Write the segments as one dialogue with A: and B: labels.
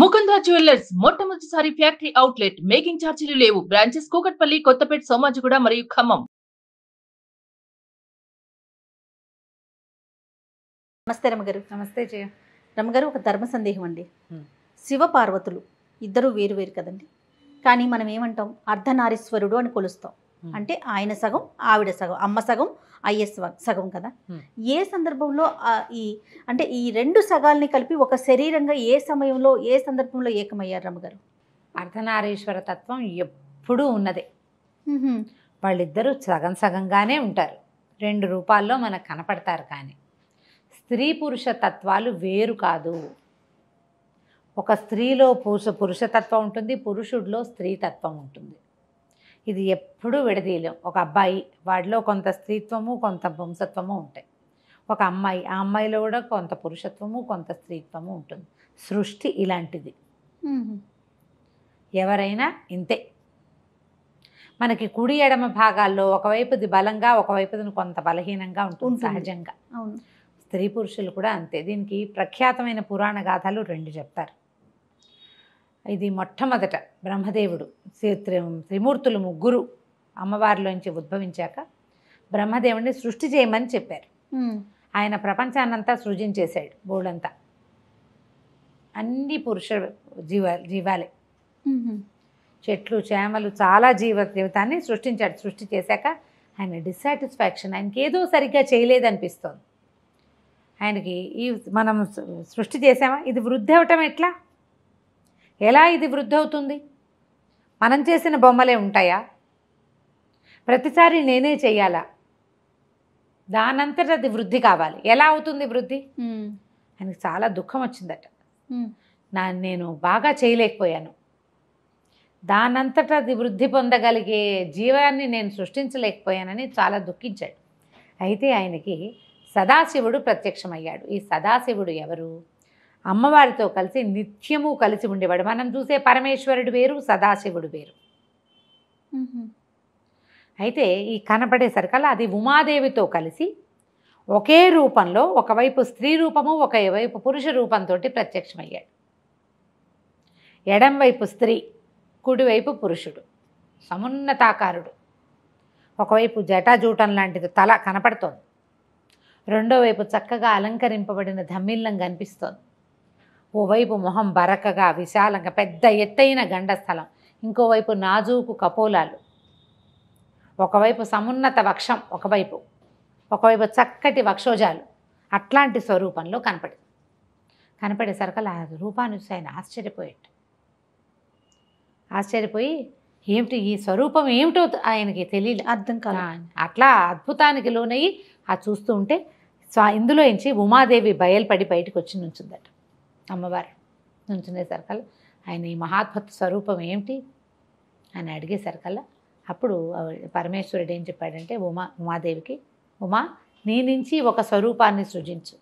A: Mukunda jewellers మొట్టమొదటిసారి factory outlet. Making ఛార్జీలు లేవు. బ్రాంచెస్ కూకట్పల్లి, కొత్తపేట, సోమాజిగూడ మరియు ఖమ్మం.
B: నమస్తే రమగారు.
C: నమస్తే జయ.
B: రమగారు, ఒక ధర్మ సందేహం అండి. శివ పార్వతులు ఇద్దరు వేరు వేరు కదండి, కానీ మనం ఏమంటాం, అర్ధనారీశ్వరుడు అని కొలుస్తాం. అంటే ఆయన సగం, ఆవిడ సగం, అమ్మ సగం, ఐఎస్ సగం కదా. ఏ సందర్భంలో అంటే ఈ రెండు సగాల్ని కలిపి ఒక శరీరంగా ఏ సమయంలో, ఏ సందర్భంలో ఏకమయ్యారు రమగారు?
C: అర్ధనారీశ్వర తత్వం ఎప్పుడూ ఉన్నదే. వాళ్ళిద్దరూ సగం సగంగానే ఉంటారు, రెండు రూపాల్లో మనకు కనపడతారు. కానీ స్త్రీ పురుష తత్వాలు వేరు కాదు. ఒక స్త్రీలో పురుషతత్వం ఉంటుంది, పురుషుడిలో స్త్రీతత్వం ఉంటుంది. ఇది ఎప్పుడూ విడదీయలేం. ఒక అబ్బాయి, వాడిలో కొంత స్త్రీత్వము కొంత పుంసత్వము ఉంటాయి. ఒక అమ్మాయి, ఆ అమ్మాయిలో కూడా కొంత పురుషత్వము కొంత స్త్రీత్వము ఉంటుంది. సృష్టి ఇలాంటిది. ఎవరైనా ఇంతే. మనకి కుడి ఎడమ భాగాల్లో ఒకవైపుది బలంగా, ఒకవైపుది కొంత బలహీనంగా ఉంటుంది సహజంగా.
B: అవును.
C: స్త్రీ పురుషులు కూడా అంతే. దీనికి ప్రఖ్యాతమైన పురాణ గాథలు రెండు చెప్తారు. ఇది మొట్టమొదట బ్రహ్మదేవుడు, త్రిమూర్తులు ముగ్గురు అమ్మవారిలోంచి ఉద్భవించాక బ్రహ్మదేవుడిని సృష్టి చేయమని చెప్పారు. ఆయన ప్రపంచాన్నంతా సృజించేశాడు. బోర్డంతా అన్ని పురుష జీవాలే, చెట్లు చేమలు చాలా జీవితాన్ని సృష్టించాడు. సృష్టి చేశాక ఆయన డిస్సాటిస్ఫాక్షన్, ఆయనకి ఏదో సరిగ్గా చేయలేదనిపిస్తోంది. ఆయనకి మనం సృష్టి చేసామా, ఇది వృద్ధి అవటం ఎట్లా, ఎలా ఇది వృద్ధి అవుతుంది? మనం చేసిన బొమ్మలే ఉంటాయా? ప్రతిసారి నేనే చెయ్యాలా? దానంతట అది వృద్ధి కావాలి. ఎలా అవుతుంది వృద్ధి? ఆయనకి చాలా దుఃఖం వచ్చిందట. నేను బాగా చేయలేకపోయాను, దానంతట అది వృద్ధి పొందగలిగే జీవాన్ని నేను సృష్టించలేకపోయానని చాలా దుఃఖించాడు. అయితే ఆయనకి సదాశివుడు ప్రత్యక్షమయ్యాడు. ఈ సదాశివుడు ఎవరు? అమ్మవారితో కలిసి నిత్యము కలిసి ఉండేవాడు. మనం చూసే పరమేశ్వరుడు వేరు, సదాశివుడు వేరు. అయితే ఈ కనపడేసరికల్లా అది ఉమాదేవితో కలిసి ఒకే రూపంలో, ఒకవైపు స్త్రీ రూపము, ఒకవైపు పురుష రూపంతో ప్రత్యక్షమయ్యాడు. ఎడంవైపు స్త్రీ, కుడివైపు పురుషుడు, సమున్నతాకారుడు. ఒకవైపు జటాజూటం లాంటిది తల కనపడుతోంది, రెండో వైపు చక్కగా అలంకరింపబడిన ధమ్మిల్లం కనిపిస్తోంది. ఓవైపు మొహం బరకగా విశాలంగా పెద్ద ఎత్తైన గండస్థలం, ఇంకోవైపు నాజూకు కపోలాలు, ఒకవైపు సమున్నత వక్షం, ఒకవైపు చక్కటి వక్షోజాలు. అట్లాంటి స్వరూపంలో కనపడేసరికల్లా ఆ రూపాన్ని చూసి ఆయన ఆశ్చర్యపోయి ఏమిటి ఈ స్వరూపం ఏమిటో ఆయనకి తెలియదు, అర్థం కాదు. అట్లా అద్భుతానికి లోనయ్యి చూస్తూ ఉంటే ఇందులో నుంచి ఉమాదేవి బయలుపడి బయటకు వచ్చి నుంచుందట. అమ్మవారు నుంచునేసరికల్లా ఆయన ఈ మహాద్భుత స్వరూపం ఏమిటి అని అడిగేసరికల్లా అప్పుడు పరమేశ్వరుడు ఏం చెప్పాడంటే ఉమాదేవికి, ఉమా, నీ నుంచి ఒక స్వరూపాన్ని సృజించు,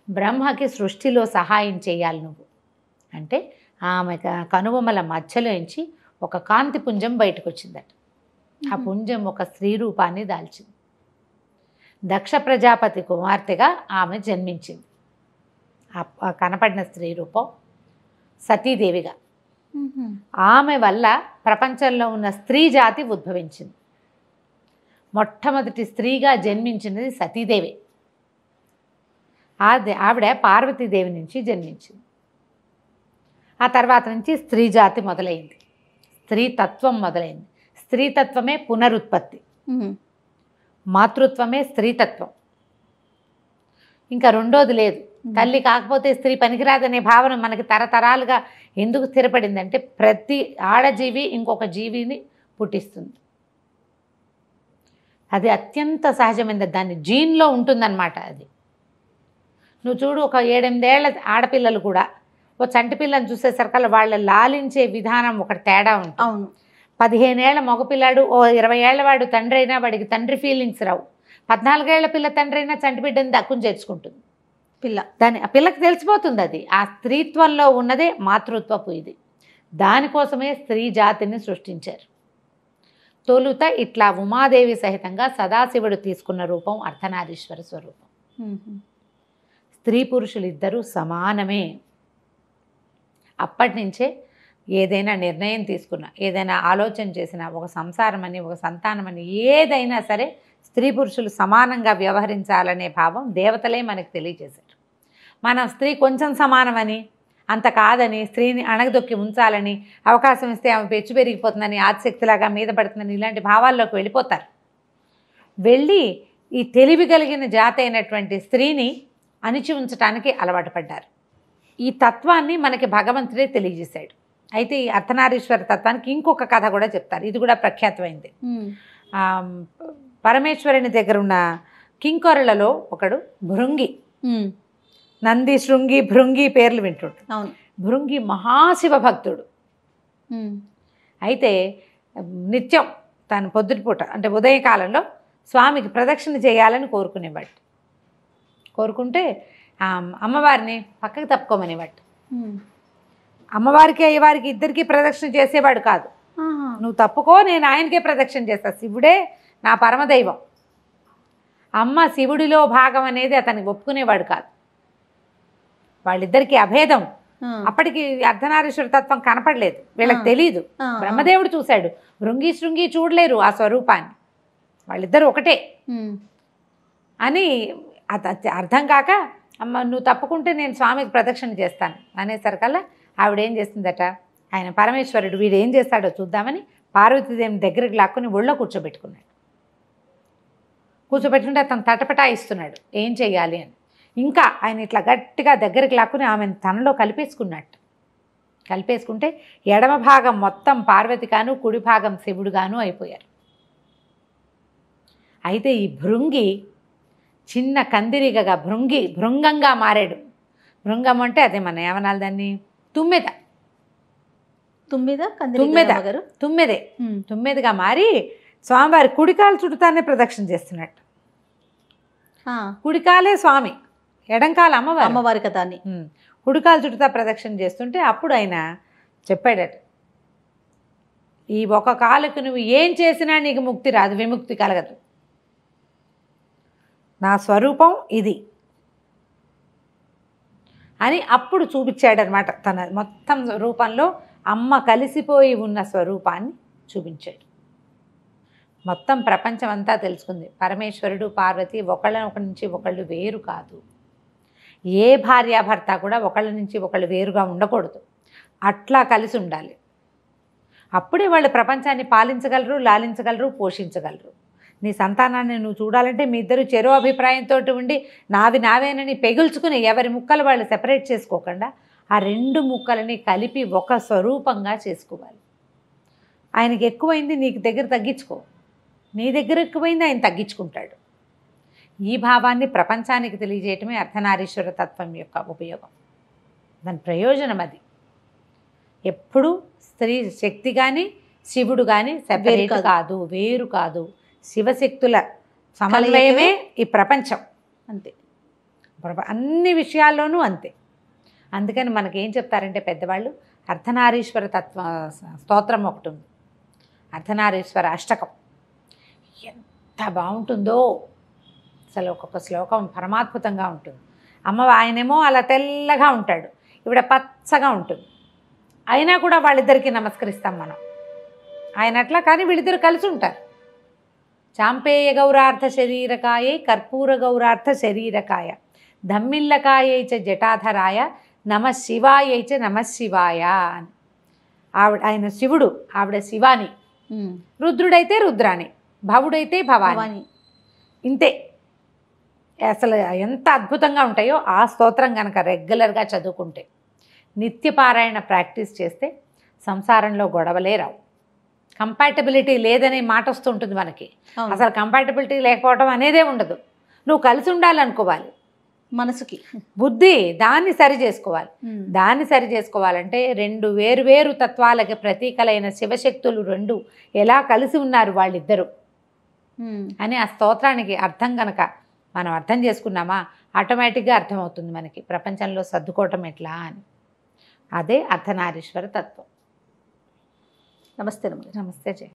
C: బ్రహ్మకి సృష్టిలో సహాయం చేయాలి నువ్వు అంటే ఆమె కనుబొమ్మల మధ్యలో నుంచి ఒక కాంతి పుంజం బయటకు వచ్చిందట. ఆ పుంజం ఒక స్త్రీ రూపాన్ని దాల్చింది. దక్ష ప్రజాపతి కుమార్తెగా ఆమె జన్మించింది. ఆ కనపడిన స్త్రీ రూపం సతీదేవిగా. ఆమె వల్ల ప్రపంచంలో ఉన్న స్త్రీ జాతి ఉద్భవించింది. మొట్టమొదటి స్త్రీగా జన్మించినది సతీదేవి. ఆవిడ పార్వతీదేవి నుంచి జన్మించింది. ఆ తర్వాత నుంచి స్త్రీ జాతి మొదలైంది, స్త్రీతత్వం మొదలైంది. స్త్రీతత్వమే పునరుత్పత్తి, మాతృత్వమే స్త్రీతత్వం. ఇంకా రెండోది లేదు. తల్లి కాకపోతే స్త్రీ పనికిరాదనే భావన మనకి తరతరాలుగా ఎందుకు స్థిరపడిందంటే ప్రతి ఆడజీవి ఇంకొక జీవిని పుట్టిస్తుంది. అది అత్యంత సహజమైనది, దాని జీన్లో ఉంటుందన్నమాట. అది నువ్వు చూడు, ఒక 7-8 ఏళ్ల ఆడపిల్లలు కూడా ఓ చంటి పిల్లని చూసేసరికల్లా వాళ్ళ లాలించే విధానం ఒకటి తేడా ఉంటుంది.
B: అవును.
C: 15 ఏళ్ల మగపిల్లాడు, ఓ 20 ఏళ్ల వాడు తండ్రి అయినా వాడికి తండ్రి ఫీలింగ్స్ రావు. 14 ఏళ్ల పిల్ల తండ్రి అయినా చంటి బిడ్డని దక్కుని చేర్చుకుంటుంది ఆ పిల్లకి తెలిసిపోతుంది. అది ఆ స్త్రీత్వంలో ఉన్నదే మాతృత్వపు ఇది. దానికోసమే స్త్రీ జాతిని సృష్టించారు. తొలుత ఇట్లా ఉమాదేవి సహితంగా సదాశివుడు తీసుకున్న రూపం అర్ధనారీశ్వర స్వరూపం. స్త్రీ పురుషులిద్దరూ సమానమే. అప్పటి నుంచే ఏదైనా నిర్ణయం తీసుకున్నా, ఏదైనా ఆలోచన చేసినా, ఒక సంసారం అని, ఒక సంతానం అని, ఏదైనా సరే స్త్రీ పురుషులు సమానంగా వ్యవహరించాలనే భావం దేవతలే మనకు తెలియజేశారు. మనం స్త్రీ కొంచెం సమానమని, అంత కాదని, స్త్రీని అణగదొక్కి ఉంచాలని, అవకాశం ఇస్తే ఆమె పెచ్చు పెరిగిపోతుందని, ఆదిశక్తిలాగా మీద పడుతుందని, ఇలాంటి భావాల్లోకి వెళ్ళిపోతారు. వెళ్ళి ఈ తెలివి కలిగిన జాతి అయినటువంటి స్త్రీని అణిచి ఉంచడానికి అలవాటు పడ్డారు. ఈ తత్వాన్ని మనకి భగవంతుడే తెలియజేశాడు. అయితే ఈ అర్ధనారీశ్వర తత్వానికి ఇంకొక కథ కూడా చెప్తారు, ఇది కూడా ప్రఖ్యాతమైంది. పరమేశ్వరుని దగ్గర ఉన్న కింకొరలలో ఒకడు భృంగి, నంది, శృంగి, భృంగి పేర్లు వింటుంటాడు.
B: అవును.
C: భృంగి మహాశివ భక్తుడు. అయితే నిత్యం తను పొద్దుటిపూట అంటే ఉదయకాలంలో స్వామికి ప్రదక్షిణ చేయాలని కోరుకునేవాడు. కోరుకుంటే అమ్మవారిని పక్కకి తప్పుకోమనేవాడు. అమ్మవారికి అయ్యవారికి ఇద్దరికి ప్రదక్షిణ చేసేవాడు కాదు. నువ్వు తప్పుకో, నేను ఆయనకే ప్రదక్షిణ చేస్తా, శివుడే నా పరమదైవం. అమ్మ శివుడిలో భాగం అనేది అతనికి ఒప్పుకునేవాడు కాదు. వాళ్ళిద్దరికీ అభేదం. అప్పటికి అర్ధనారీశ్వర తత్వం కనపడలేదు, వీళ్ళకి తెలీదు. బ్రహ్మదేవుడు చూశాడు, భృంగి శృంగి చూడలేరు ఆ స్వరూపాన్ని, వాళ్ళిద్దరూ ఒకటే అని అర్థం కాక, అమ్మ నువ్వు తప్పుకుంటే నేను స్వామికి ప్రదక్షిణ చేస్తాను అనేసరికల్లా ఆవిడేం చేస్తుందట, ఆయన పరమేశ్వరుడు వీడు ఏం చేస్తాడో చూద్దామని పార్వతీదేవిని దగ్గరికి లాక్కుని ఒళ్ళో కూర్చోబెట్టుకున్నాడు. కూర్చోబెట్టుకుంటే అతను తటపటాయిస్తున్నాడు ఏం చెయ్యాలి అని. ఇంకా ఆయన ఇట్లా గట్టిగా దగ్గరికి లాక్కుని ఆమెను తనలో కలిపేసుకున్నట్టు. కలిపేసుకుంటే ఎడమ భాగం మొత్తం పార్వతిగాను, కుడి భాగం శివుడుగాను అయిపోయారు. అయితే ఈ భృంగి చిన్న కందిరిగగా భృంగంగా మారాడు. భృంగం అంటే అదే మన ఏమనాలి దాన్ని, తుమ్మెదగా మారి స్వామివారి కుడికాలు చుట్టుతానే ప్రదక్షిణ చేస్తున్నట్టు. కుడికాలే స్వామి, ఎడంకాలు అమ్మవారి
B: కదా.
C: కుడికాలు చుట్టుతా ప్రదక్షిణ చేస్తుంటే అప్పుడు ఆయన చెప్పాడట, ఈ ఒక కాలుకు నువ్వు ఏం చేసినా నీకు ముక్తి రాదు, విముక్తి కలగదు. నా స్వరూపం ఇది అని అప్పుడు చూపించాడనమాట. తన మొత్తం రూపంలో అమ్మ కలిసిపోయి ఉన్న స్వరూపాన్ని చూపించాడు. మొత్తం ప్రపంచం అంతా తెలుసుకుంది పరమేశ్వరుడు పార్వతి ఒకళ్ళ నుంచి ఒకళ్ళు వేరు కాదు. ఏ భార్యాభర్త కూడా ఒకళ్ళ నుంచి ఒకళ్ళు వేరుగా ఉండకూడదు, అట్లా కలిసి ఉండాలి. అప్పుడే వాళ్ళు ప్రపంచాన్ని పాలించగలరు, లాలించగలరు, పోషించగలరు. నీ సంతానాన్ని నువ్వు చూడాలంటే మీ ఇద్దరు చెరో అభిప్రాయంతో ఉండి నావేనని పెగుల్చుకుని ఎవరి ముక్కలు వాళ్ళు సెపరేట్ చేసుకోకుండా ఆ రెండు ముక్కలని కలిపి ఒక స్వరూపంగా చేసుకోవాలి. ఆయనకి ఎక్కువైంది నీకు దగ్గర తగ్గించుకో, నీ దగ్గర ఎక్కువైంది ఆయన తగ్గించుకుంటాడు. ఈ భావాన్ని ప్రపంచానికి తెలియజేయటమే అర్ధనారీశ్వర తత్వం యొక్క ఉపయోగం, దాని ప్రయోజనం అది. ఎప్పుడు స్త్రీ శక్తి కానీ శివుడు కానీ సెపరేట్ కాదు, వేరు కాదు. శివశక్తుల సమన్వయమే ఈ ప్రపంచం, అంతే. అన్ని విషయాల్లోనూ అంతే. అందుకని మనకేం చెప్తారంటే పెద్దవాళ్ళు, అర్ధనారీశ్వర స్తోత్రం ఒకటి ఉంది, అర్ధనారీశ్వర అష్టకం. ఎంత బాగుంటుందో అసలు, ఒక్కొక్క శ్లోకం పరమాద్భుతంగా ఉంటుంది. ఆయనేమో అలా తెల్లగా ఉంటాడు, ఈవిడ పచ్చగా ఉంటుంది. అయినా కూడా వాళ్ళిద్దరికీ నమస్కరిస్తాం మనం. ఆయన అట్లా, కానీ వీళ్ళిద్దరు కలిసి ఉంటారు. చాంపేయ గౌరార్థ శరీరకాయ, కర్పూర గౌరార్థ శరీరకాయ, ధమ్మిల్లకాయ చ జటాధరాయ, నమ శివాయ చ నమ శివాయ అని. ఆయన శివుడు, ఆవిడ శివాని. రుద్రుడైతే రుద్రాణి, భవుడైతే భవాని. ఇంతే. అసలు ఎంత అద్భుతంగా ఉంటాయో ఆ స్తోత్రం కనుక రెగ్యులర్గా చదువుకుంటే, నిత్యపారాయణ ప్రాక్టీస్ చేస్తే సంసారంలో గొడవలే రావు. కంపాటబిలిటీ లేదనే మాట వస్తుంటుంది మనకి. అసలు కంపాటబిలిటీ లేకపోవడం అనేదే ఉండదు. నువ్వు కలిసి ఉండాలనుకోవాలి, మనసుకి బుద్ధి దాన్ని సరి చేసుకోవాలి. దాన్ని సరి చేసుకోవాలంటే రెండు వేరు తత్వాలకి ప్రతీకలైన శివశక్తులు రెండు ఎలా కలిసి ఉన్నారు వాళ్ళిద్దరూ అని ఆ స్తోత్రానికి అర్థం కనుక మనం అర్థం చేసుకున్నామా, ఆటోమేటిక్గా అర్థమవుతుంది మనకి ప్రపంచంలో సర్దుకోవటం ఎట్లా అని. అదే అర్ధనారీశ్వర తత్వం.
B: నమస్తే.
C: నమస్తే జయ.